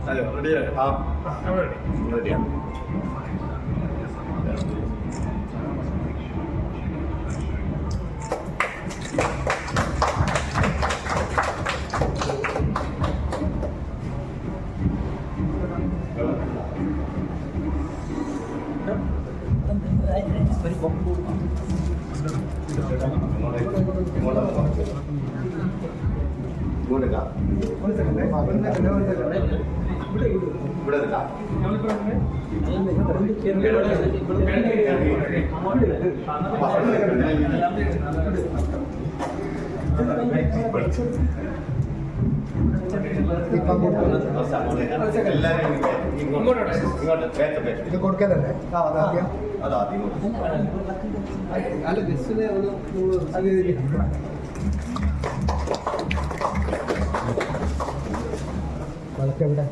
Hello റെഡിയാണ്? ആ റെഡിയാണ്. ഇത് കൊടുക്കലല്ലേ? അല്ല ബസ്സിനെ വളക്കെവിടെ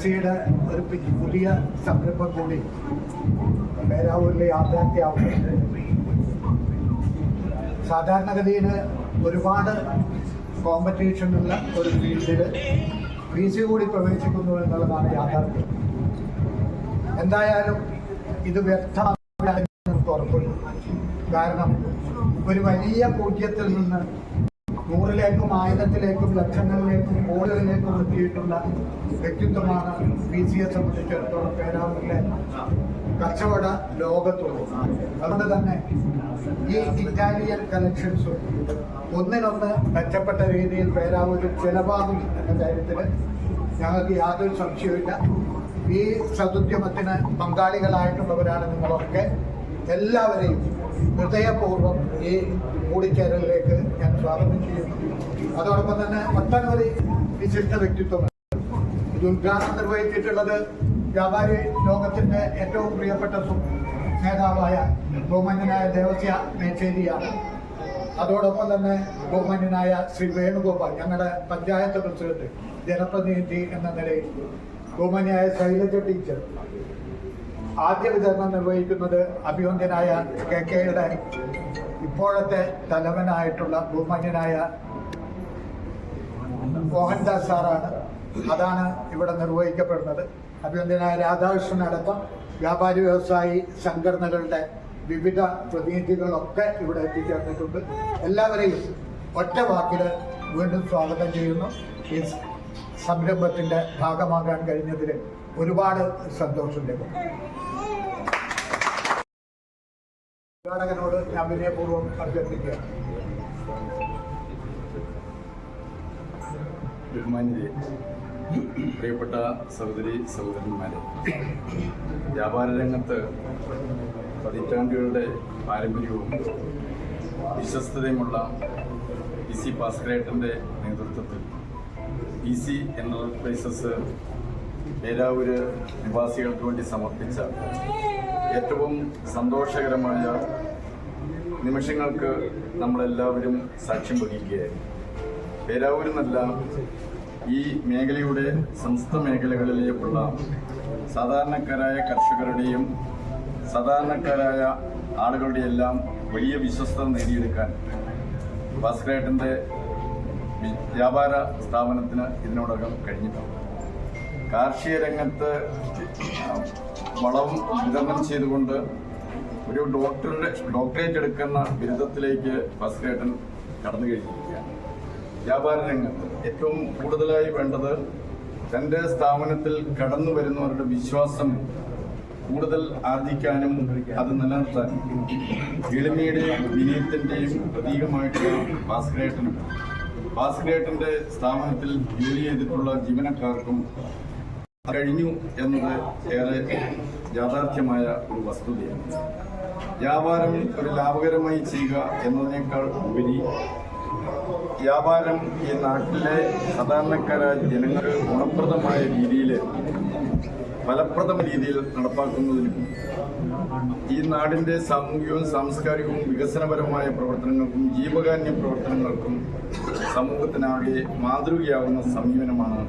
കേരള ഒരു പുതിയ സംരംഭം കൂടി പേരാവൂരിലെ യാഥാർത്ഥ്യമാവുന്നുണ്ട്. സാധാരണഗതിയിൽ ഒരുപാട് കോമ്പറ്റീഷനുള്ള ഒരു ഫീൽഡിൽ PC കൂടി പ്രവേശിക്കുന്നു എന്നുള്ളതാണ് യാഥാർത്ഥ്യം. എന്തായാലും ഇത് വ്യക്തമാക്കാൻ നമുക്ക് ഉറപ്പുണ്ട്. കാരണം ഒരു വലിയ പൂജ്യത്തിൽ നിന്ന് 100ലേക്കും 1000ത്തിലേക്കും ലക്ഷങ്ങളിലേക്കും കോടികളിലേക്കും എത്തിയിട്ടുള്ള വ്യക്തിത്വമാണ് PCയെ സംബന്ധിച്ചിടത്തോളം പേരാവൂരിലെ കച്ചവട ലോകത്തുള്ളത്. അതുകൊണ്ട് തന്നെ ഈ ഇറ്റാലിയൻ കളക്ഷൻസും ഒന്നിനൊന്ന് മെച്ചപ്പെട്ട രീതിയിൽ പേരാവൂരിൽ ചിലവാകും എന്ന കാര്യത്തിൽ ഞങ്ങൾക്ക് യാതൊരു സംശയമില്ല. ഈ സതുദ്യമത്തിന് പങ്കാളികളായിട്ടുള്ളവരാണ് നിങ്ങളൊക്കെ. എല്ലാവരെയും ഹൃദയപൂർവ്വം ഈ കൂടിച്ചേരലിലേക്ക് ഞാൻ സ്വാഗതം ചെയ്യുന്നു. അതോടൊപ്പം തന്നെ ഒട്ടനവധി വിശിഷ്ട വ്യക്തിത്വങ്ങൾ ഇത് ഉദ്ഘാടനം നിർവഹിച്ചിട്ടുള്ളത് വ്യാപാരി ലോകത്തിന്റെ ഏറ്റവും പ്രിയപ്പെട്ട നേതാവായ ബഹുമാന്യനായ ദേവസ്യ മേച്ചേരിയാണ്. അതോടൊപ്പം തന്നെ ബഹുമാന്യനായ ശ്രീ വേണുഗോപാൽ, ഞങ്ങളുടെ പഞ്ചായത്ത് പ്രസിഡന്റ്, ജനപ്രതിനിധി എന്ന നിലയിൽ ബഹുമാന്യനായ ശൈലജ ടീച്ചർ. ആദ്യ വിതരണം നിർവഹിക്കുന്നത് അഭിവന്ദ്യനായ KKയുടെ ഇപ്പോഴത്തെ തലവനായിട്ടുള്ള ബഹുമാന്യനായ മോഹൻദാസ് സാറാണ്. അതാണ് ഇവിടെ നിർവഹിക്കപ്പെടുന്നത്. അഭിവന്ദ്യനായ രാധാകൃഷ്ണൻ അടക്കം വ്യാപാരി വ്യവസായി സംഘടനകളുടെ വിവിധ പ്രതിനിധികളൊക്കെ ഇവിടെ എത്തിച്ചേർന്നിട്ടുണ്ട്. എല്ലാവരെയും ഒറ്റ വാക്കിൽ വീണ്ടും സ്വാഗതം ചെയ്യുന്നു. ഈ സംരംഭത്തിന്റെ ഭാഗമാകാൻ കഴിഞ്ഞതിൽ ഒരുപാട് സന്തോഷം ലഭിക്കും. ഉദ്ഘാടകനോട് ഞാൻ വിനയപൂർവ്വം അഭ്യർത്ഥിക്കുകയാണ്. ബഹുമാന്യരെ, പ്രിയപ്പെട്ട സഹോദരി സഹോദരന്മാരെ, വ്യാപാര രംഗത്ത് പതിറ്റാണ്ടുകളുടെ പാരമ്പര്യവും വിശ്വസ്തതയുമുള്ള PC ഭാസ്കരേട്ടൻ്റെ നേതൃത്വത്തിൽ PC എന്റർപ്രൈസസ് പേരാവൂര് നിവാസികൾക്ക് വേണ്ടി സമർപ്പിച്ച ഏറ്റവും സന്തോഷകരമായ നിമിഷങ്ങൾക്ക് നമ്മളെല്ലാവരും സാക്ഷ്യം വഹിക്കുകയായിരുന്നു. പേരാവൂരെന്നല്ല, ഈ മേഖലയുടെ സമസ്ത മേഖലകളിലേക്കുള്ള സാധാരണക്കാരായ കർഷകരുടെയും സാധാരണക്കാരായ ആളുകളുടെയെല്ലാം വലിയ വിശ്വസ്തത നേടിയെടുക്കാൻ ഭാസ്കരേട്ടൻ്റെ വ്യാപാര സ്ഥാപനത്തിന് ഇതിനോടകം കഴിഞ്ഞിട്ടുണ്ട്. കാർഷിക രംഗത്ത് വളം വിതരണം ചെയ്തുകൊണ്ട് ഒരു ഡോക്ടറേറ്റ് എടുക്കുന്ന ബിരുദത്തിലേക്ക് ഭാസ്കരേട്ടൻ കടന്നു കഴിഞ്ഞിരിക്കുകയാണ്. വ്യാപാര രംഗത്ത് ഏറ്റവും കൂടുതലായി വേണ്ടത് തൻ്റെ സ്ഥാപനത്തിൽ കടന്നു വരുന്നവരുടെ വിശ്വാസം കൂടുതൽ ആർജിക്കാനും അത് നിലനിർത്താനും എളിമയുടെയും വിനയത്തിൻ്റെയും പ്രതീകമായിട്ടുള്ള ഭാസ്കരേട്ടൻ്റെ സ്ഥാപനത്തിൽ ജോലി ചെയ്തിട്ടുള്ള ജീവനക്കാർക്കും കഴിഞ്ഞു എന്നത് ഏറെ യാഥാർത്ഥ്യമായ ഒരു വസ്തുതയാണ്. വ്യാപാരം ഒരു ലാഭകരമായി ചെയ്യുക എന്നതിനേക്കാൾ ഉപരി വ്യാപാരം ഈ നാട്ടിലെ സാധാരണക്കാരായ ജനങ്ങൾക്ക് ഗുണപ്രദമായ രീതിയിൽ, ഫലപ്രദമായ രീതിയിൽ നടപ്പാക്കുന്നതിനും ഈ നാടിൻ്റെ സാമൂഹികവും സാംസ്കാരികവും വികസനപരമായ പ്രവർത്തനങ്ങൾക്കും ജീവകാരുണ്യ പ്രവർത്തനങ്ങൾക്കും സമൂഹത്തിനാകെ മാതൃകയാവുന്ന സമീപനമാണ്,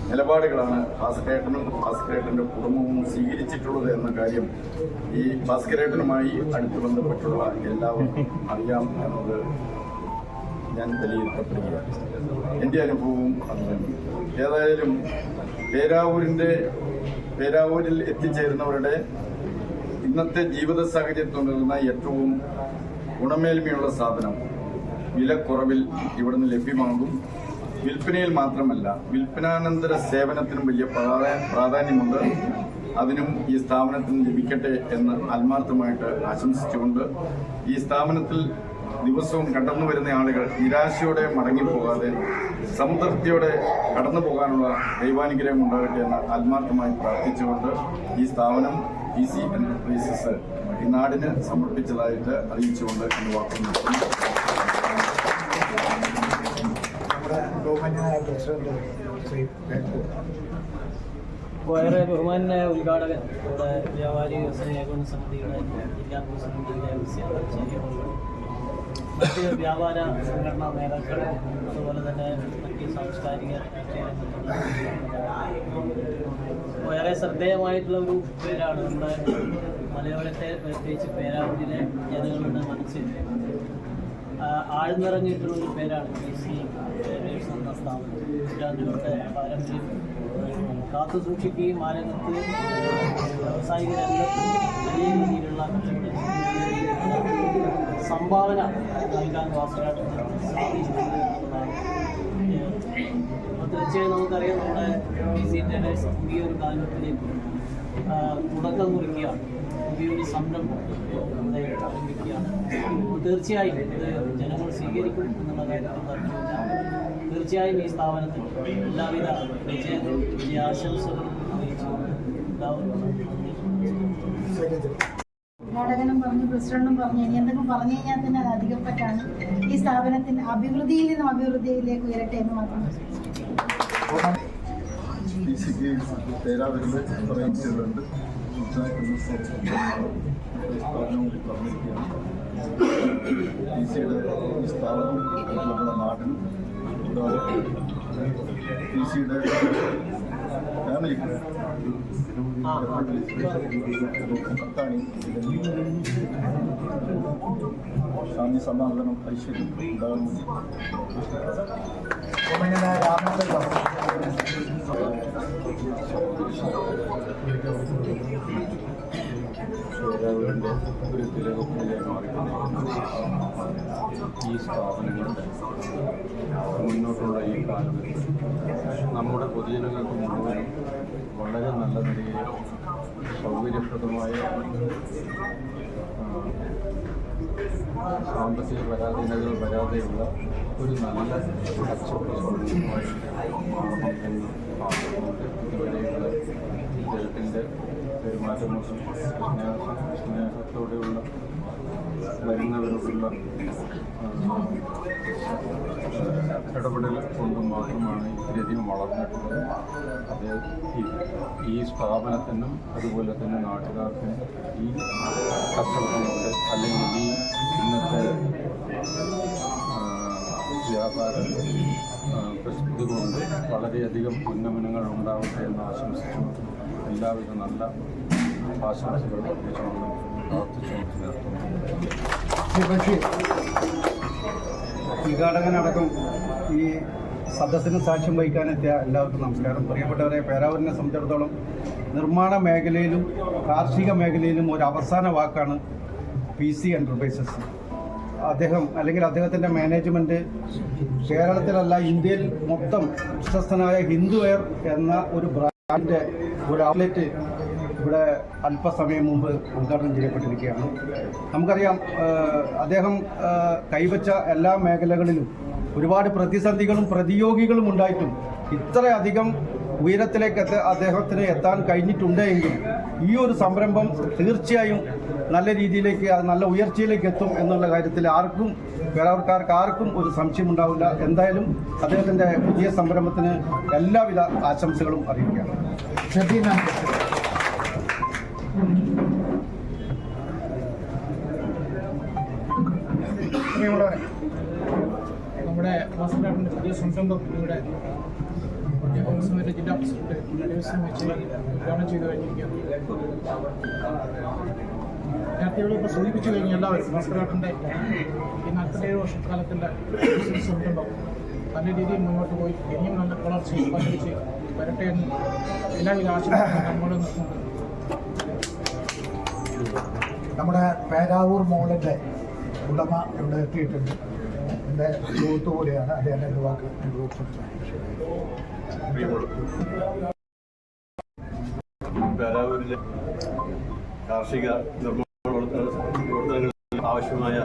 നിലപാടുകളാണ് ഭാസ്കരേട്ടൻ്റെ കുടുംബവും സ്വീകരിച്ചിട്ടുള്ളത് എന്ന കാര്യം ഈ ഭാസ്കരേട്ടനുമായി അടുത്ത് ബന്ധപ്പെട്ടുള്ള എല്ലാവർക്കും അറിയാം എന്നത് ഞാൻ വിലയിരുത്തപ്പെടുകയാണ്. എൻ്റെ അനുഭവവും അതുതന്നെ. ഏതായാലും പേരാവൂരിൽ എത്തിച്ചേരുന്നവരുടെ ഇന്നത്തെ ജീവിത സാഹചര്യത്തിൽ നൽകുന്ന ഏറ്റവും ഗുണമേന്മയുള്ള സാധനം വിലക്കുറവിൽ ഇവിടുന്ന് ലഭ്യമാകും. വിൽപ്പനയിൽ മാത്രമല്ല, വിൽപ്പനാനന്തര സേവനത്തിനും വലിയ പ്രാധാന്യമുണ്ട്. അതിനും ഈ സ്ഥാപനത്തിന് ലഭിക്കട്ടെ എന്ന് ആത്മാർത്ഥമായിട്ട് ആശംസിച്ചുകൊണ്ട് ഈ സ്ഥാപനത്തിൽ ദിവസവും കടന്നു വരുന്ന ആളുകൾ നിരാശയോടെ മടങ്ങിപ്പോകാതെ സംതൃപ്തിയോടെ കടന്നു പോകാനുള്ള ദൈവാനുഗ്രഹം ഉണ്ടാകട്ടെ എന്ന് ആത്മാർത്ഥമായി പ്രാർത്ഥിച്ചുകൊണ്ട് ഈ സ്ഥാപനം PC എന്റർപ്രൈസസ് ഈ നാടിന് സമർപ്പിച്ചതായിട്ട് അറിയിച്ചുകൊണ്ട് ഈ വാക്ക് നിർത്തുന്നു. വളരെ ബഹുമാനായ ഉദ്ഘാടകൻ, ഇവിടെ വ്യാപാരി വ്യവസായ ഏകോപന സമിതിയുടെ ജില്ലാ പ്രസിഡന്റ്, മറ്റ് വ്യാപാര സംഘടനാ നേതാക്കൾ, അതുപോലെ തന്നെ മറ്റ് സാംസ്കാരിക വളരെ ശ്രദ്ധേയമായിട്ടുള്ള ഒരു പേരാണ്. നമ്മുടെ മലയോരത്തെ പ്രത്യേകിച്ച് പേരാവൂരിലെ ജനങ്ങളുടെ മനസ്സിൽ ആഴ്ന്നിറങ്ങിയിട്ടുള്ളൊരു പേരാണ് PC എന്ന സ്ഥാപനം. നൂറ്റാണ്ടുകളുടെ പാരമ്പര്യം കാത്തു സൂക്ഷിക്കുകയും ആ രംഗത്ത് വ്യാവസായിക രംഗത്ത് വലിയ രീതിയിലുള്ള സംഭാവന നൽകാൻ ഭാസ്കരേട്ടന് സാധിച്ചിട്ടുണ്ട് എന്നുള്ളതാണ്. തീർച്ചയായും നമുക്കറിയാം, നമ്മുടെ PC ടൈലേഴ്സ് പുതിയൊരു കാലത്തിലേക്ക് തുടക്കം കുറിക്കുകയാണ്, പുതിയൊരു സംരംഭം ഇവിടെ ആരംഭിക്കുകയാണ്. തീർച്ചയായും ഇത് ജനങ്ങൾ സ്വീകരിക്കും എന്നുള്ള കാര്യത്തിൽ തർക്കമില്ല. തീർച്ചയായും ഈ സ്ഥാപനത്തിൽ എല്ലാവിധ വിജയാശംസകളും അറിയിച്ചുകൊണ്ട് ഉദ്ഘാടകനും പറഞ്ഞു, പ്രസിഡന്റും പറഞ്ഞു, ഇനി എന്തെങ്കിലും പറഞ്ഞു കഴിഞ്ഞാൽ തന്നെ അത് അധികപ്പറ്റാണ്. ഈ സ്ഥാപനത്തിന്റെ അഭിവൃദ്ധിയിൽ നിന്നും അഭിവൃദ്ധിയിലേക്ക് ഉയരട്ടെ എന്ന് മാത്രം. PC ഈ പേരാവൂരിൽ കുറേ ഇൻസ്റ്റിറ്റ്യൂട്ടുണ്ട് സ്ഥാപനവും പറഞ്ഞിരിക്കുകയാണ്. PC-യുടെ ഈ സ്ഥാപനം നമ്മുടെ നാട്ടിൽ കൂടാതെ PC-യുടെ ഫാമിലിക്ക് അത്താണി ശാന്തി സമാധാനം ഐശ്വര്യം ഉണ്ടാകുന്നു. ഇങ്ങനെ രാമത്തെ പറഞ്ഞു പേരാവൂരിൻ്റെ ഒരു തിരകുപ്പിലെ മാറിക്കൊണ്ടിരിക്കുന്ന ഈ സ്ഥാപനങ്ങളുടെ മുന്നോട്ടുള്ള ഈ കാലത്ത് നമ്മുടെ പൊതുജനങ്ങൾക്ക് മുഴുവനും വളരെ നല്ല നിലയിൽ സൗകര്യപ്രദമായ സാമ്പത്തിക പരാധീനതകൾ വരാതെയുള്ള ഒരു നല്ല കച്ചവട സൗകര്യമായി മാറണമെന്ന് ആഗ്രഹമുണ്ട്. ഇതുവരെയുള്ള ഇദ്ദേഹത്തിൻ്റെ പെരുമാറ്റം സ്നേഹത്തോടെയുള്ള വരുന്നവരോടുള്ള ഇടപെടൽ കൊണ്ട് മാത്രമാണ് ഇത്രയധികം വളർന്നിട്ടുള്ളത്. അത് ഈ സ്ഥാപനത്തിനും അതുപോലെ തന്നെ നാട്ടുകാർക്കും ഈ കച്ചവടങ്ങളുടെ അല്ലെങ്കിൽ ഈ ഇന്നത്തെ വ്യാപാര ഇതുകൊണ്ട് വളരെയധികം ഉന്നമനങ്ങൾ ഉണ്ടാവട്ടെ എന്ന് ആശംസിച്ചുകൊണ്ട് എല്ലാവിധ നല്ല ആശംസകളും പ്രത്യേകിച്ചുകൊണ്ട് പ്രാർത്ഥിച്ചുകൊണ്ട് നിർത്തുന്നു. ഉദ്ഘാടകനടക്കം ഈ സദസ്സിന് സാക്ഷ്യം വഹിക്കാനെത്തിയ എല്ലാവർക്കും നമസ്കാരം. പ്രിയപ്പെട്ടവരെ, പേരാവൂരിനെ സംബന്ധിച്ചിടത്തോളം നിർമ്മാണ മേഖലയിലും കാർഷിക മേഖലയിലും ഒരു അവസാന വാക്കാണ് PC എൻ്റർപ്രൈസസ്. അദ്ദേഹത്തിൻ്റെ മാനേജ്മെൻറ്റ് കേരളത്തിലല്ല ഇന്ത്യയിൽ മൊത്തം പ്രശസ്തനായ ഹിന്ദു വെയർ എന്ന ഒരു ബ്രാൻഡിൻ്റെ ഒരു ഔട്ട്ലെറ്റ് ഇവിടെ അല്പസമയം മുമ്പ് ഉദ്ഘാടനം ചെയ്യപ്പെട്ടിരിക്കുകയാണ്. നമുക്കറിയാം, അദ്ദേഹം കൈവച്ച എല്ലാ മേഖലകളിലും ഒരുപാട് പ്രതിസന്ധികളും പ്രതിയോഗികളും ഉണ്ടായിട്ടും ഇത്രയധികം ഉയരത്തിലേക്ക് അദ്ദേഹത്തിന് എത്താൻ കഴിഞ്ഞിട്ടുണ്ടെങ്കിൽ ഈ ഒരു സംരംഭം തീർച്ചയായും നല്ല രീതിയിലേക്ക് നല്ല ഉയർച്ചയിലേക്ക് എത്തും എന്നുള്ള കാര്യത്തിൽ പേരാവൂർക്കാർക്ക് ആർക്കും ഒരു സംശയമുണ്ടാവില്ല. എന്തായാലും അദ്ദേഹത്തിൻ്റെ പുതിയ സംരംഭത്തിന് എല്ലാവിധ ആശംസകളും അറിയിക്കുകയാണ്. നമ്മുടെ വാസനാട്ടിൻ്റെ പുതിയ സംരംഭം ഇവിടെ കോൺഗ്രസ് ജില്ലാ പ്രസിഡന്റ് ദിവസം വെച്ച് ഉദ്ഘാടനം ചെയ്തു കഴിഞ്ഞിരിക്കുകയാണ്. നേരത്തെ ഇപ്പോൾ സൂചിപ്പിച്ചു കഴിഞ്ഞ എല്ലാവരും വാസനാട്ടിൻ്റെ ഈ 47 വർഷക്കാലത്തിൻ്റെ സംരംഭം നല്ല രീതിയിൽ മുന്നോട്ട് പോയി ഇനിയും നല്ല വളർച്ചയും പങ്കുവച്ച് വരട്ടെ എന്ന് എല്ലാവിധ ആശംസകളും നമ്മോട് നിർത്തുന്നുണ്ട്. നമ്മുടെ പേരാവൂർ മോളിൻ്റെ ഉടമ ഇവിടെ എത്തിയിട്ടുണ്ട്. എൻ്റെ സുഹൃത്തു കൂടിയാണ്. അദ്ദേഹം എൻ്റെ വാക്ക് പേരാവൂരിലെ കാർഷിക നിർമ്മാണ പ്രവർത്തനങ്ങളിൽ ആവശ്യമായ